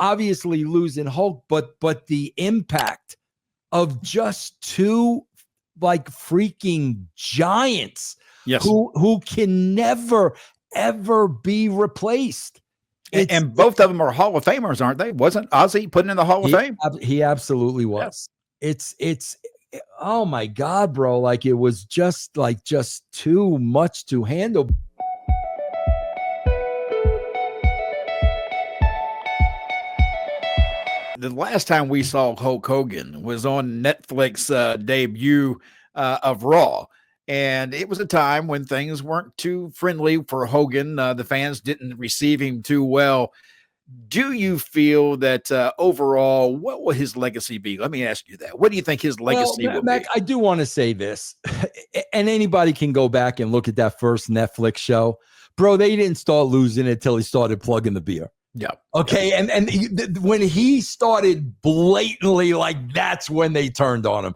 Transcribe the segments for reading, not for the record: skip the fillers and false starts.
obviously losing Hulk, but the impact of just two like freaking giants who can never ever be replaced. And both of them are Hall of Famers, aren't they? Wasn't Ozzy put in the Hall of Fame? He absolutely was. Yeah. It's oh my God, bro. Like it was just too much to handle. The last time we saw Hulk Hogan was on Netflix debut of Raw. And it was a time when things weren't too friendly for Hogan. The fans didn't receive him too well. Do you feel that overall, what will his legacy be? Let me ask you that. What do you think his legacy will Mac, be? I do want to say this, and anybody can go back and look at that first Netflix show. Bro, they didn't start losing it until he started plugging the beer. Yeah. Okay. Yeah. And when he started blatantly, like that's when they turned on him.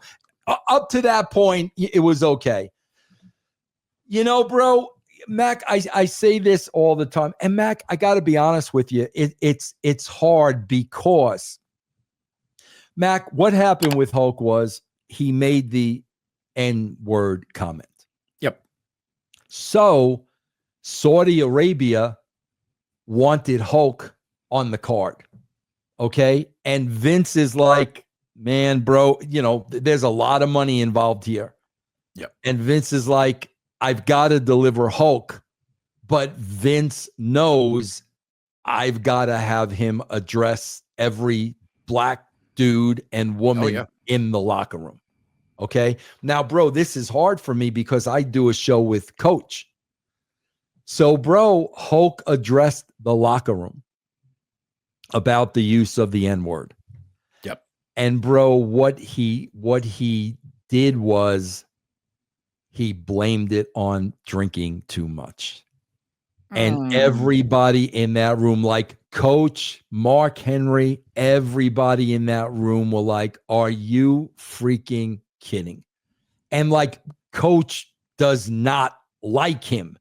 Up to that point, it was okay. You know, bro, Mac, I say this all the time. And Mac, I got to be honest with you. It's hard because, Mac, what happened with Hulk was he made the N-word comment. Yep. So Saudi Arabia wanted Hulk on the card. Okay. And Vince is like, man, bro, you know, there's a lot of money involved here. Yep. And Vince is like, I've got to deliver Hulk, but Vince knows I've got to have him address every black dude and woman in the locker room. Okay. Now, bro, this is hard for me because I do a show with Coach. So, bro, Hulk addressed the locker room about the use of the N-word. Yep. And bro, what he did was he blamed it on drinking too much. And everybody in that room, like Coach, Mark Henry, everybody in that room were like, are you freaking kidding? And like Coach does not like him.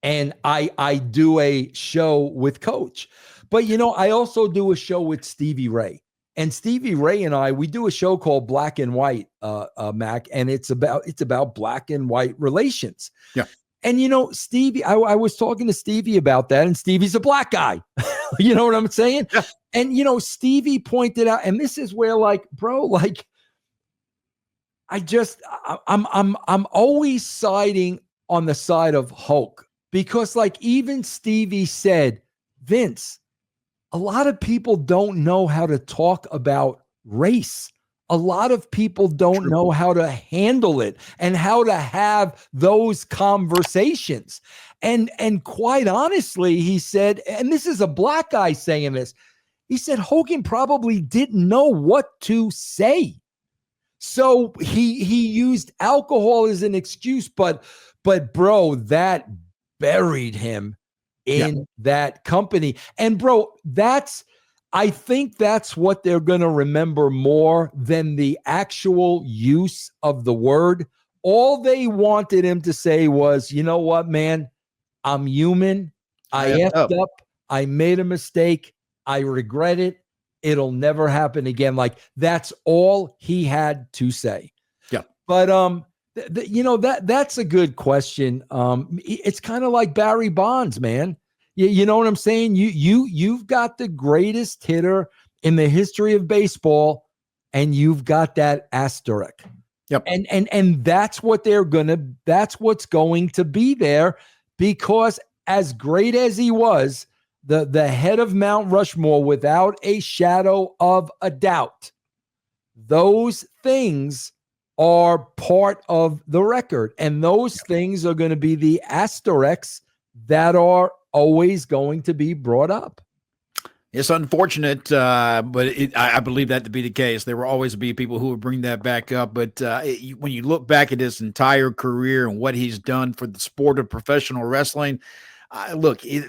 And I do a show with Coach. But, you know, I also do a show with Stevie Ray. And Stevie Ray and we do a show called Black and White, Mac, and it's about black and white relations. Yeah. And, you know, Stevie, I was talking to Stevie about that, and Stevie's a black guy. You know what I'm saying? Yeah. And, you know, Stevie pointed out, and this is where, like, bro, like, I'm always siding on the side of Hulk because, like, even Stevie said, Vince, a lot of people don't know how to talk about race. A lot of people don't know how to handle it and how to have those conversations. And quite honestly, he said, and this is a black guy saying this, he said Hogan probably didn't know what to say. So he used alcohol as an excuse, but bro, that buried him in that company. And bro, I think that's what they're going to remember more than the actual use of the word. All they wanted him to say was, you know what, man, I'm human. I effed up. I made a mistake. I regret it. It'll never happen again. Like that's all he had to say. Yeah. But, you know, that's a good question. It's kind of like Barry Bonds, man. You know what I'm saying? You've got the greatest hitter in the history of baseball, and you've got that asterisk. Yep. And that's what's going to be there, because as great as he was, the head of Mount Rushmore, without a shadow of a doubt, those things are part of the record, and those things are going to be the asterisks that are always going to be brought up. It's unfortunate, but I believe that to be the case. There will always be people who will bring that back up. But when you look back at his entire career and what he's done for the sport of professional wrestling,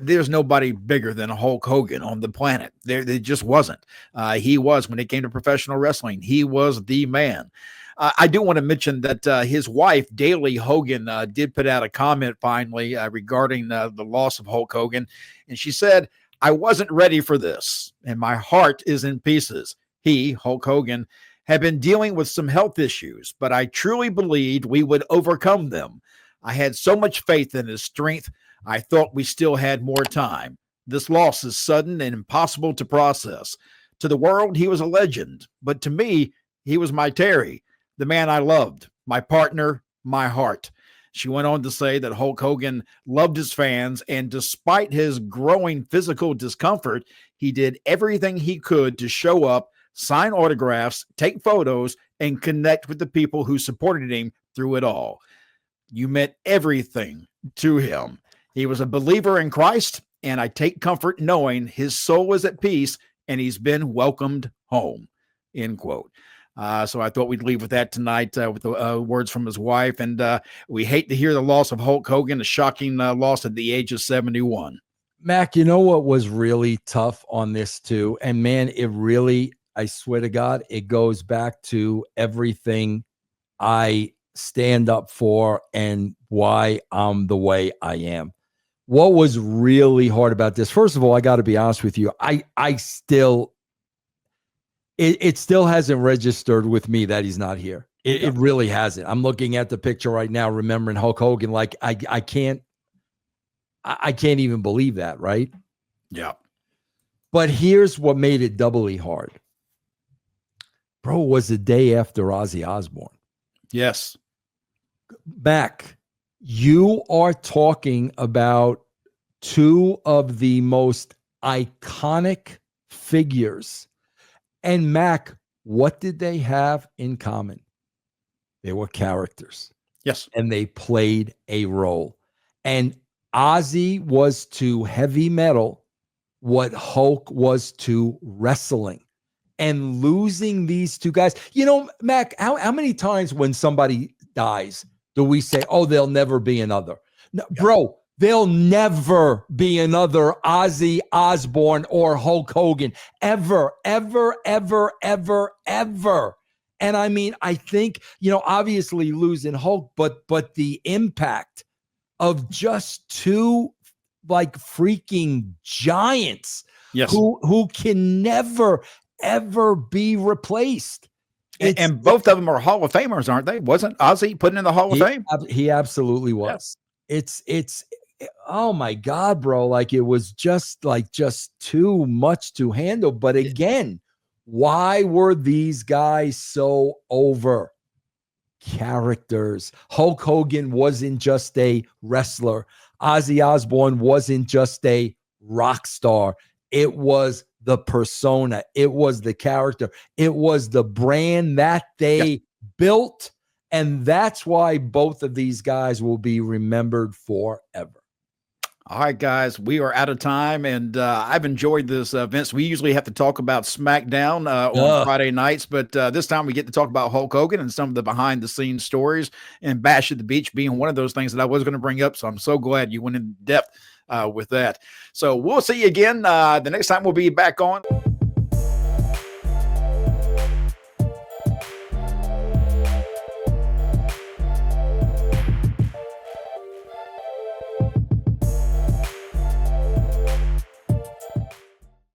there's nobody bigger than Hulk Hogan on the planet. There just wasn't. He was, when it came to professional wrestling, he was the man. I do want to mention that his wife, Daly Hogan, did put out a comment finally regarding the loss of Hulk Hogan. And she said, I wasn't ready for this, and my heart is in pieces. He, Hulk Hogan, had been dealing with some health issues, but I truly believed we would overcome them. I had so much faith in his strength, I thought we still had more time. This loss is sudden and impossible to process. To the world, he was a legend, but to me, he was my Terry, the man I loved, my partner, my heart. She went on to say that Hulk Hogan loved his fans, and despite his growing physical discomfort, he did everything he could to show up, sign autographs, take photos, and connect with the people who supported him through it all. You meant everything to him. He was a believer in Christ, and I take comfort knowing his soul is at peace and he's been welcomed home, end quote. So I thought we'd leave with that tonight with the words from his wife. And we hate to hear the loss of Hulk Hogan, a shocking loss at the age of 71. Mac, you know what was really tough on this too? And man, it really, I swear to God, it goes back to everything I stand up for and why I'm the way I am. What was really hard about this? First of all, I got to be honest with you. I still, it still hasn't registered with me that he's not here. It really hasn't. I'm looking at the picture right now, remembering Hulk Hogan. Like I can't even believe that, right? Yeah. But here's what made it doubly hard. Bro, it was the day after Ozzy Osbourne. Yes. Mac, you are talking about two of the most iconic figures. And Mac, what did they have in common? They were characters. Yes. And they played a role. And Ozzy was to heavy metal what Hulk was to wrestling. And losing these two guys, you know, Mac, how many times when somebody dies do we say, oh, there'll never be another? No, bro, there'll never be another Ozzy Osbourne or Hulk Hogan ever, ever, ever, ever, ever. And I mean, I think, you know, obviously losing Hulk, but the impact of just two like freaking giants who can never, ever be replaced. And both of them are Hall of Famers, aren't they? Wasn't Ozzy put in the Hall of Fame? He absolutely was. Yeah. It's oh my God, bro. Like it was just too much to handle. But again, why were these guys so over? Characters. Hulk Hogan wasn't just a wrestler. Ozzy Osbourne wasn't just a rock star. It was the persona. It was the character. It was the brand that they built. And that's why both of these guys will be remembered forever. All right, guys, we are out of time, and I've enjoyed this, Vince. We usually have to talk about SmackDown on Friday nights, but this time we get to talk about Hulk Hogan and some of the behind-the-scenes stories, and Bash at the Beach being one of those things that I was going to bring up, so I'm so glad you went in depth with that. So we'll see you again. The next time we'll be back on.